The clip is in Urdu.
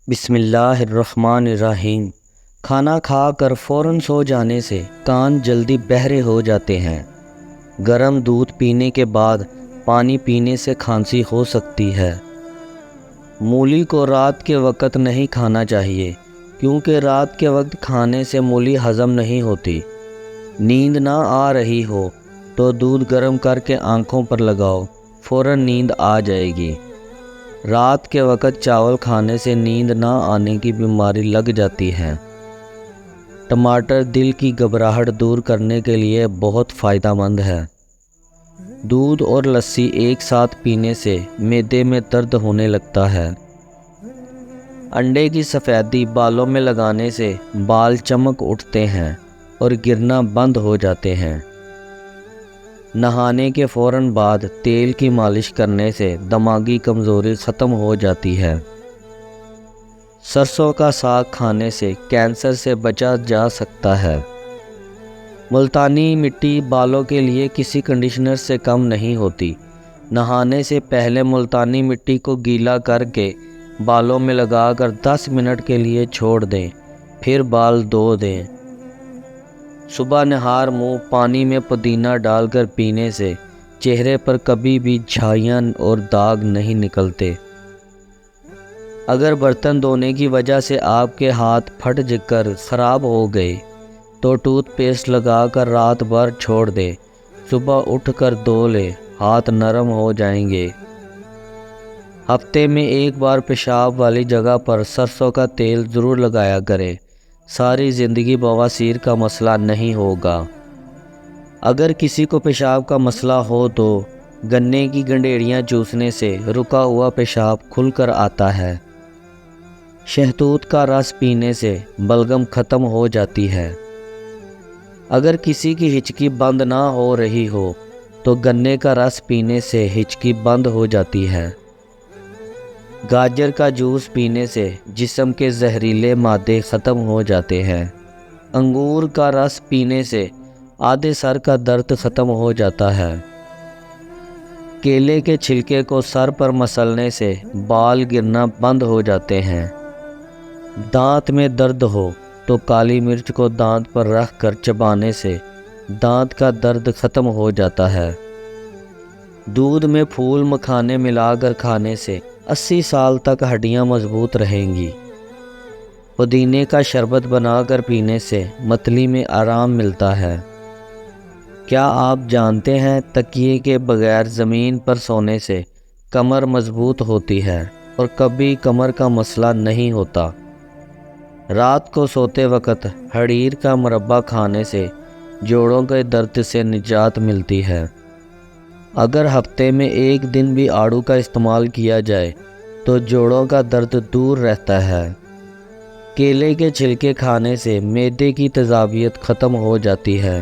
بسم اللہ الرحمن الرحیم۔ کھانا کھا کر فوراً سو جانے سے کان جلدی بہرے ہو جاتے ہیں۔ گرم دودھ پینے کے بعد پانی پینے سے کھانسی ہو سکتی ہے۔ مولی کو رات کے وقت نہیں کھانا چاہیے کیونکہ رات کے وقت کھانے سے مولی ہضم نہیں ہوتی۔ نیند نہ آ رہی ہو تو دودھ گرم کر کے آنکھوں پر لگاؤ، فوراً نیند آ جائے گی۔ رات کے وقت چاول کھانے سے نیند نہ آنے کی بیماری لگ جاتی ہے۔ ٹماٹر دل کی گھبراہٹ دور کرنے کے لیے بہت فائدہ مند ہے۔ دودھ اور لسی ایک ساتھ پینے سے معدے میں درد ہونے لگتا ہے۔ انڈے کی سفیدی بالوں میں لگانے سے بال چمک اٹھتے ہیں اور گرنا بند ہو جاتے ہیں۔ نہانے کے فوراً بعد تیل کی مالش کرنے سے دماغی کمزوری ختم ہو جاتی ہے۔ سرسوں کا ساگ کھانے سے کینسر سے بچا جا سکتا ہے۔ ملتانی مٹی بالوں کے لیے کسی کنڈیشنر سے کم نہیں ہوتی۔ نہانے سے پہلے ملتانی مٹی کو گیلا کر کے بالوں میں لگا کر 10 منٹ کے لیے چھوڑ دیں، پھر بال دھو دیں۔ صبح نہار منہ پانی میں پودینہ ڈال کر پینے سے چہرے پر کبھی بھی چھائیاں اور داغ نہیں نکلتے۔ اگر برتن دھونے کی وجہ سے آپ کے ہاتھ پھٹ کر خراب ہو گئے تو ٹوتھ پیسٹ لگا کر رات بھر چھوڑ دیں، صبح اٹھ کر دھو لیں، ہاتھ نرم ہو جائیں گے۔ ہفتے میں ایک بار پیشاب والی جگہ پر سرسوں کا تیل ضرور لگایا کریں، ساری زندگی بواسیر کا مسئلہ نہیں ہوگا۔ اگر کسی کو پیشاب کا مسئلہ ہو تو گنے کی گنڈیریاں چوسنے سے رکا ہوا پیشاب کھل کر آتا ہے۔ شہتوت کا رس پینے سے بلغم ختم ہو جاتی ہے۔ اگر کسی کی ہچکی بند نہ ہو رہی ہو تو گنے کا رس پینے سے ہچکی بند ہو جاتی ہے۔ گاجر کا جوس پینے سے جسم کے زہریلے مادے ختم ہو جاتے ہیں۔ انگور کا رس پینے سے آدھے سر کا درد ختم ہو جاتا ہے۔ کیلے کے چھلکے کو سر پر مسلنے سے بال گرنا بند ہو جاتے ہیں۔ دانت میں درد ہو تو کالی مرچ کو دانت پر رکھ کر چبانے سے دانت کا درد ختم ہو جاتا ہے۔ دودھ میں پھول مکھانے ملا کر کھانے سے 80 سال تک ہڈیاں مضبوط رہیں گی۔ پودینے کا شربت بنا کر پینے سے متلی میں آرام ملتا ہے۔ کیا آپ جانتے ہیں تکیے کے بغیر زمین پر سونے سے کمر مضبوط ہوتی ہے اور کبھی کمر کا مسئلہ نہیں ہوتا۔ رات کو سوتے وقت ہڑیر کا مربع کھانے سے جوڑوں کے درد سے نجات ملتی ہے۔ اگر ہفتے میں ایک دن بھی آڑو کا استعمال کیا جائے تو جوڑوں کا درد دور رہتا ہے۔ کیلے کے چھلکے کھانے سے معدے کی تیزابیت ختم ہو جاتی ہے۔